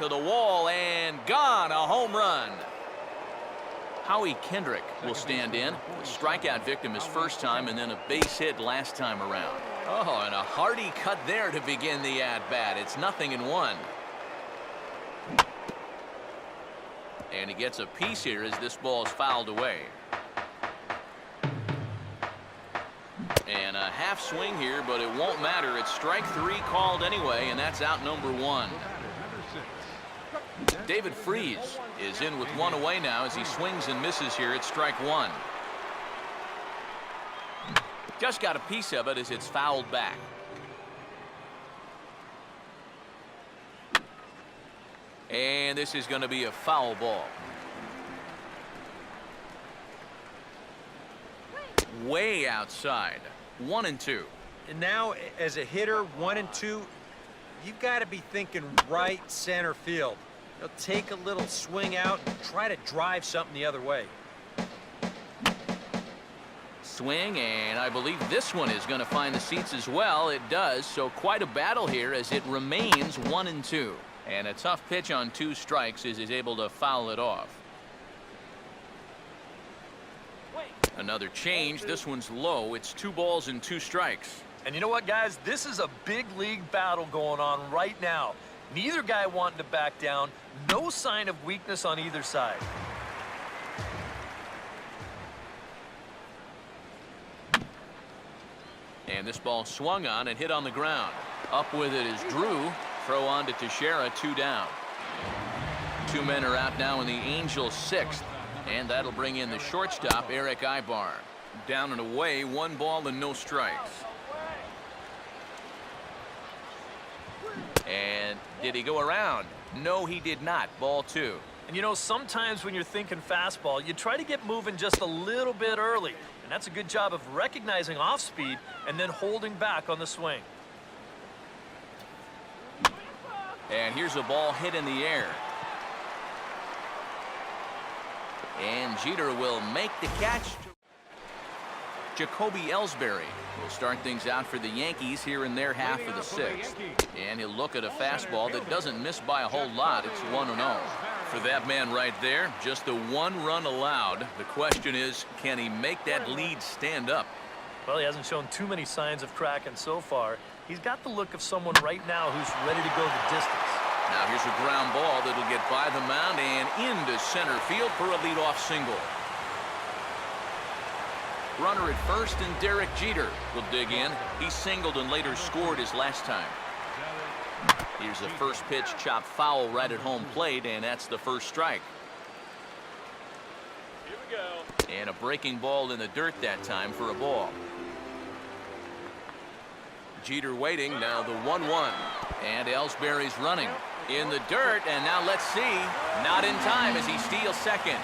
To the wall and gone, a home run. Howie Kendrick will stand in. A strikeout victim his first time and then a base hit last time around. Oh, and a hearty cut there to begin the at-bat. It's 0-1. And he gets a piece here as this ball is fouled away. And a half swing here, but it won't matter. It's strike 3 called anyway, and that's out number 1. David Freese is in with 1 away now as he swings and misses here at strike 1. Just got a piece of it as it's fouled back. And this is going to be a foul ball. Way outside. 1-2. And now, as a hitter, 1 and 2, you've got to be thinking right center field. You'll take a little swing out and try to drive something the other way. Swing, and I believe this one is going to find the seats as well. It does, so quite a battle here as it remains 1-2. And a tough pitch on 2 strikes as he's able to foul it off. Another change. This one's low. It's 2 balls and 2 strikes. And you know what, guys? This is a big league battle going on right now. Neither guy wanting to back down. No sign of weakness on either side. And this ball swung on and hit on the ground. Up with it is Drew. Throw on to Teixeira, 2 down. 2 men are out now in the Angels' 6th. And that'll bring in the shortstop, Eric Ibar. Down and away, 1 ball and no strikes. And did he go around? No, he did not. Ball 2. And you know, sometimes when you're thinking fastball, you try to get moving just a little bit early. And that's a good job of recognizing off speed and then holding back on the swing. And here's a ball hit in the air. And Jeter will make the catch. Jacoby Ellsbury will start things out for the Yankees here in their half of the 6th. And he'll look at a fastball that doesn't miss by a whole lot. It's 1-0. For that man right there, just the 1 run allowed. The question is, can he make that lead stand up? Well, he hasn't shown too many signs of cracking so far. He's got the look of someone right now who's ready to go the distance. Now here's a ground ball that'll get by the mound and into center field for a leadoff single. Runner at first, and Derek Jeter will dig in. He singled and later scored his last time. Here's the first pitch, chopped foul right at home plate, and that's the first strike. Here we go. And a breaking ball in the dirt that time for a ball. Jeter waiting, now the 1-1. And Ellsbury's running in the dirt, and now let's see. Not in time as he steals second.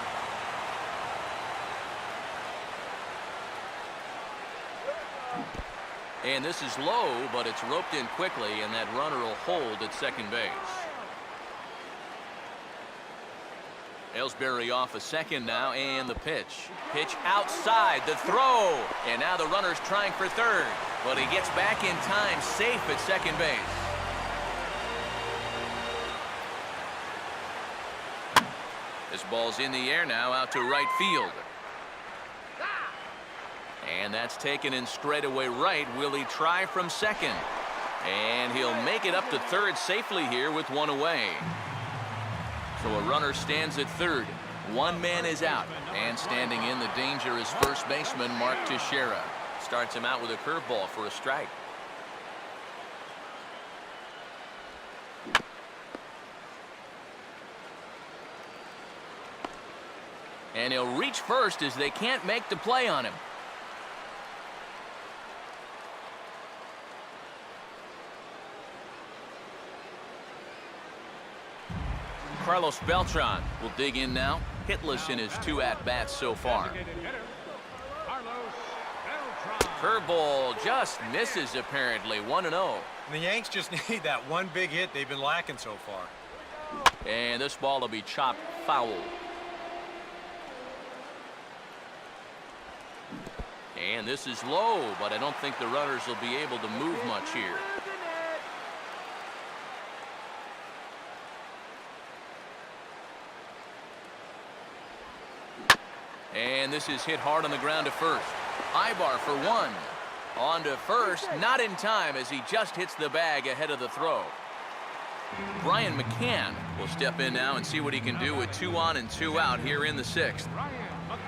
And this is low, but it's roped in quickly, and that runner will hold at second base. Ellsbury off a second now, and the pitch. Pitch outside, the throw. And now the runner's trying for third, but he gets back in time, safe at second base. This ball's in the air now, out to right field. And that's taken in straightaway right. Will he try from second? And he'll make it up to third safely here with 1 away. So a runner stands at third. 1 man is out. And standing in the danger is first baseman Mark Teixeira. Starts him out with a curveball for a strike. And he'll reach first as they can't make the play on him. Carlos Beltran will dig in now. Hitless in his 2 at-bats so far. Curveball just misses apparently. 1-0. The Yanks just need that 1 big hit they've been lacking so far. And this ball will be chopped foul. And this is low, but I don't think the runners will be able to move much here. And this is hit hard on the ground to first. Ibar for one. On to first, not in time as he just hits the bag ahead of the throw. Brian McCann will step in now and see what he can do with 2 on and 2 out here in the 6th.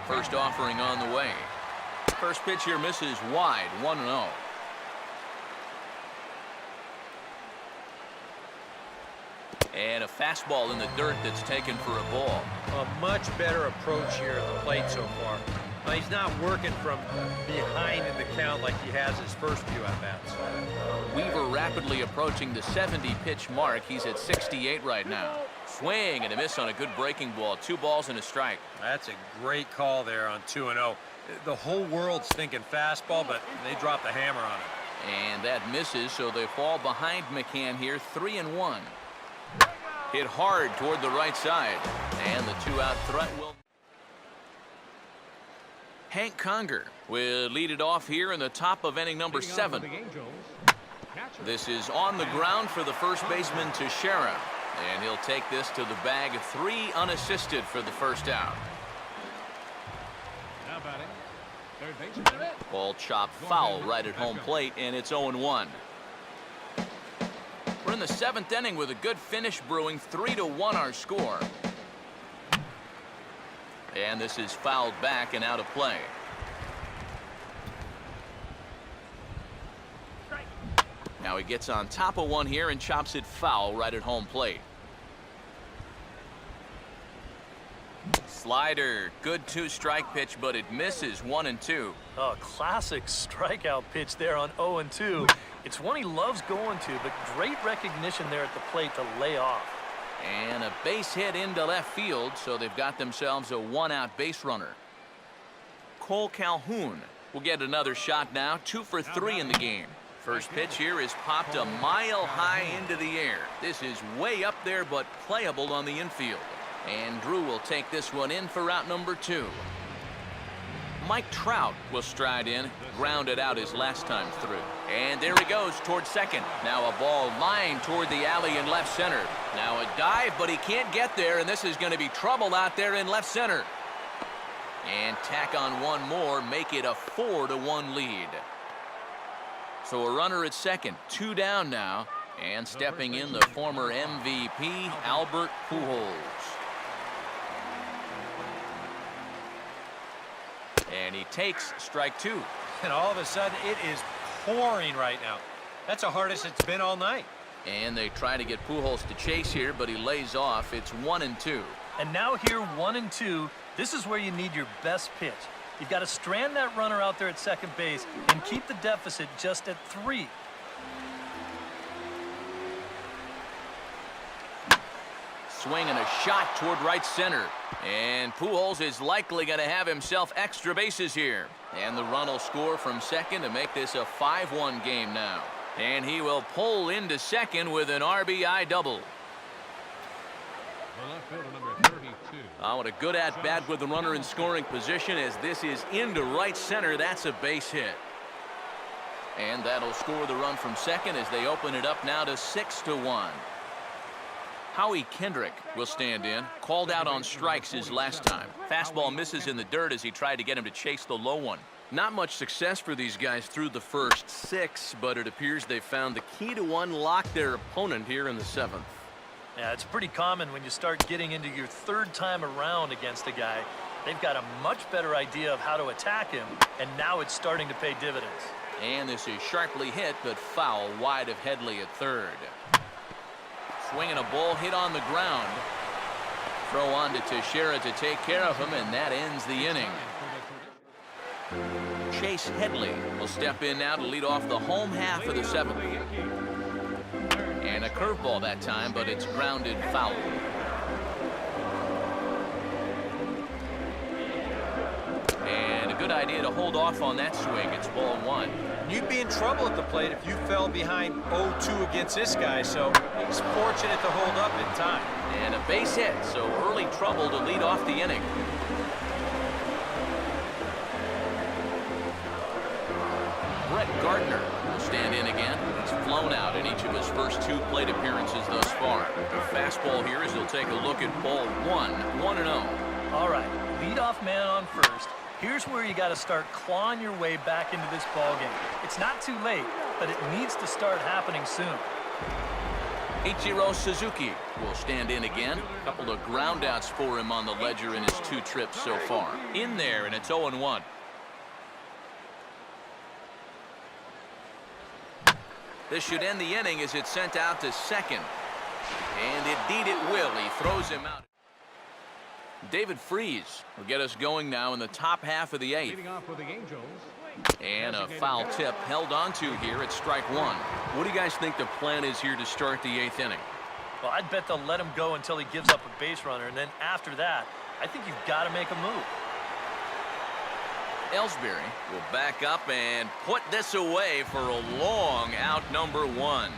First offering on the way. First pitch here misses wide, 1-0. And a fastball in the dirt that's taken for a ball. A much better approach here at the plate so far. He's not working from behind in the count like he has his first few at-bats. Weaver rapidly approaching the 70-pitch mark. He's at 68 right now. Swing and a miss on a good breaking ball. 2 balls and a strike. That's a great call there on 2-0. The whole world's thinking fastball, but they drop the hammer on it. And that misses, so they fall behind McCann here, 3-1. Hit hard toward the right side, and the 2-out threat will. Hank Conger will lead it off here in the top of inning number 7. This is on the ground for the first baseman Teixeira, and he'll take this to the bag, 3 unassisted for the first out. Now batting, third baseman. Ball chopped foul right at home plate, and it's 0-1. We're in the 7th inning with a good finish brewing. 3-1 our score. And this is fouled back and out of play. Now he gets on top of one here and chops it foul right at home plate. Slider, good 2-strike pitch, but it misses 1-2. Oh, classic strikeout pitch there on 0-2. It's one he loves going to, but great recognition there at the plate to lay off. And a base hit into left field, so they've got themselves a 1-out base runner. Cole Calhoun will get another shot now, 2 for 3 in the game. First pitch here is popped a mile high into the air. This is way up there, but playable on the infield. And Drew will take this one in for out number 2. Mike Trout will stride in, grounded out his last time through. And there he goes toward second. Now a ball lined toward the alley in left center. Now a dive, but he can't get there, and this is going to be trouble out there in left center. And tack on one more, make it a 4-1 lead. So a runner at second, 2 down now, and stepping in the former MVP, Albert Pujols. And he takes strike 2. And all of a sudden, it is pouring right now. That's the hardest it's been all night. And they try to get Pujols to chase here, but he lays off. It's 1-2. And now here, 1-2, this is where you need your best pitch. You've got to strand that runner out there at second base and keep the deficit just at 3. Swing and a shot toward right center. And Pujols is likely going to have himself extra bases here. And the run will score from second to make this a 5-1 game now. And he will pull into second with an RBI double. The left fielder, number 32. What a good at-bat with the runner in scoring position as this is into right center. That's a base hit. And that'll score the run from second as they open it up now to 6-1. Howie Kendrick will stand in. Called out on strikes his last time. Fastball misses in the dirt as he tried to get him to chase the low one. Not much success for these guys through the first 6, but it appears they found the key to unlock their opponent here in the 7th. Yeah, it's pretty common when you start getting into your 3rd time around against a guy. They've got a much better idea of how to attack him, and now it's starting to pay dividends. And this is sharply hit, but foul wide of Headley at 3rd. Swinging a ball hit on the ground. Throw on to Teixeira to take care of him, and that ends the inning. Chase Headley will step in now to lead off the home half of the 7th. And a curveball that time, but it's grounded foul. And a good idea to hold off on that swing. It's ball 1. You'd be in trouble at the plate if you fell behind 0-2 against this guy, so he's fortunate to hold up in time. And a base hit, so early trouble to lead off the inning. Brett Gardner will stand in again. He's blown out in each of his first 2 plate appearances thus far. The fastball here as he'll take a look at ball 1, 1-0. All right, leadoff man on first. Here's where you got to start clawing your way back into this ball game. It's not too late, but it needs to start happening soon. Ichiro Suzuki will stand in again. A couple of groundouts for him on the ledger in his 2 trips so far. In there, and it's 0-1. This should end the inning as it's sent out to second. And indeed it will. He throws him out. David Freese will get us going now in the top half of the 8th. Leading off with the Angels. And a foul tip held onto here at strike 1. What do you guys think the plan is here to start the 8th inning? Well, I'd bet they'll let him go until he gives up a base runner, and then after that, I think you've got to make a move. Ellsbury will back up and put this away for a long out number 1. Shortstop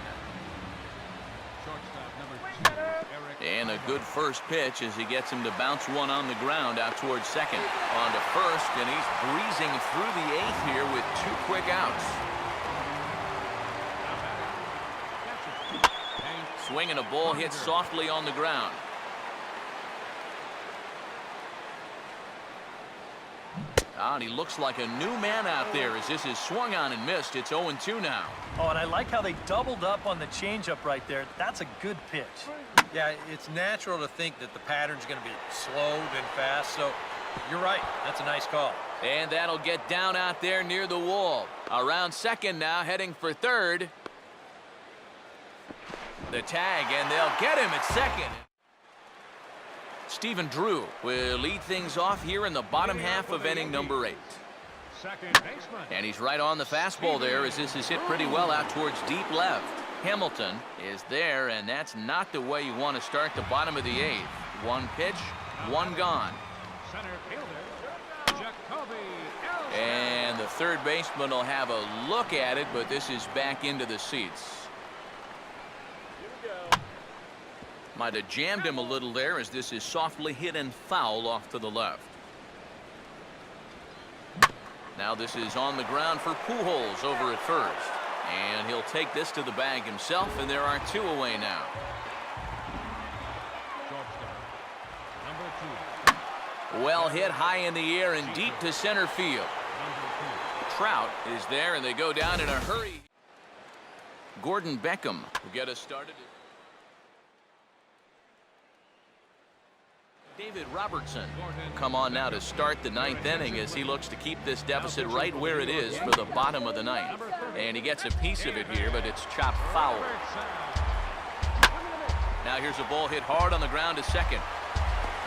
number 2, Eric. And a good first pitch as he gets him to bounce one on the ground out towards second. On to first, and he's breezing through the 8th here with 2 quick outs. Swinging a ball hit softly on the ground. And he looks like a new man out there as this is swung on and missed. It's 0-2 now. Oh, and I like how they doubled up on the changeup right there. That's a good pitch. Yeah, it's natural to think that the pattern's going to be slow and fast, so you're right. That's a nice call. And that'll get down out there near the wall. Around second now, heading for third. The tag, and they'll get him at second. Stephen Drew will lead things off here in the bottom half of inning number 8. Second baseman. And he's right on the fastball there as this is hit pretty well out towards deep left. Hamilton is there, and that's not the way you want to start the bottom of the 8th. 1 pitch, 1 gone. Center fielder, Jacoby Ellsbury. And the third baseman will have a look at it, but this is back into the seats. Might have jammed him a little there as this is softly hit and foul off to the left. Now this is on the ground for Pujols over at first. And he'll take this to the bag himself, and there are 2 away now. Shortstop number 2. Well hit high in the air and deep to center field. Number 2. Trout is there, and they go down in a hurry. Gordon Beckham will get us started. David Robertson come on now to start the 9th inning as he looks to keep this deficit right where it is for the bottom of the 9th. And he gets a piece of it here, but it's chopped foul. Now here's a ball hit hard on the ground to second.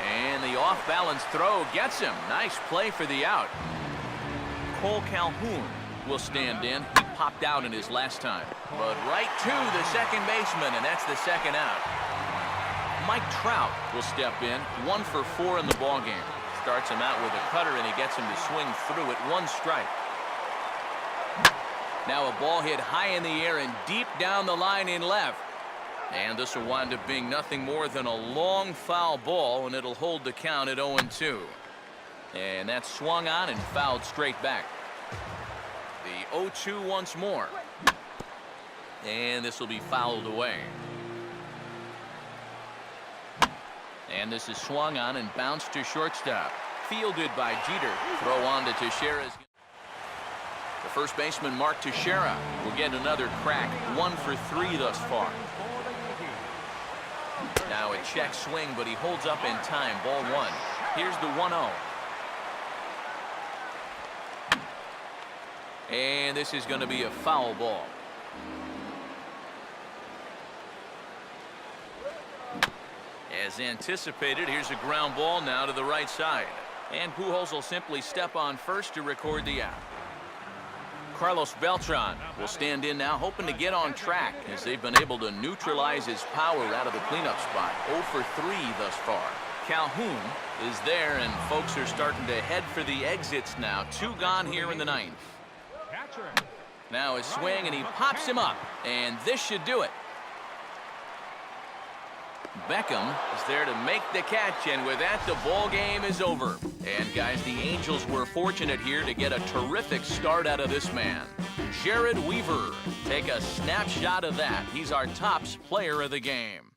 And the off-balance throw gets him. Nice play for the out. Cole Calhoun will stand in. He popped out in his last time. But right to the second baseman, and that's the second out. Mike Trout will step in, 1 for 4 in the ballgame. Starts him out with a cutter, and he gets him to swing through it. 1 strike. Now a ball hit high in the air and deep down the line in left. And this will wind up being nothing more than a long foul ball, and it'll hold the count at 0-2. And that's swung on and fouled straight back. The 0-2 once more. And this will be fouled away. And this is swung on and bounced to shortstop. Fielded by Jeter. Throw on to Teixeira. The first baseman, Mark Teixeira, will get another crack. 1 for 3 thus far. Now a check swing, but he holds up in time. Ball 1. Here's the 1-0. And this is going to be a foul ball. As anticipated, here's a ground ball now to the right side. And Pujols will simply step on first to record the out. Carlos Beltran will stand in now, hoping to get on track as they've been able to neutralize his power out of the cleanup spot. 0 for 3 thus far. Calhoun is there, and folks are starting to head for the exits now. 2 gone here in the 9th. Now a swing, and he pops him up, and this should do it. Beckham is there to make the catch, and with that, the ball game is over. And guys, the Angels were fortunate here to get a terrific start out of this man. Jared Weaver. Take a snapshot of that. He's our tops player of the game.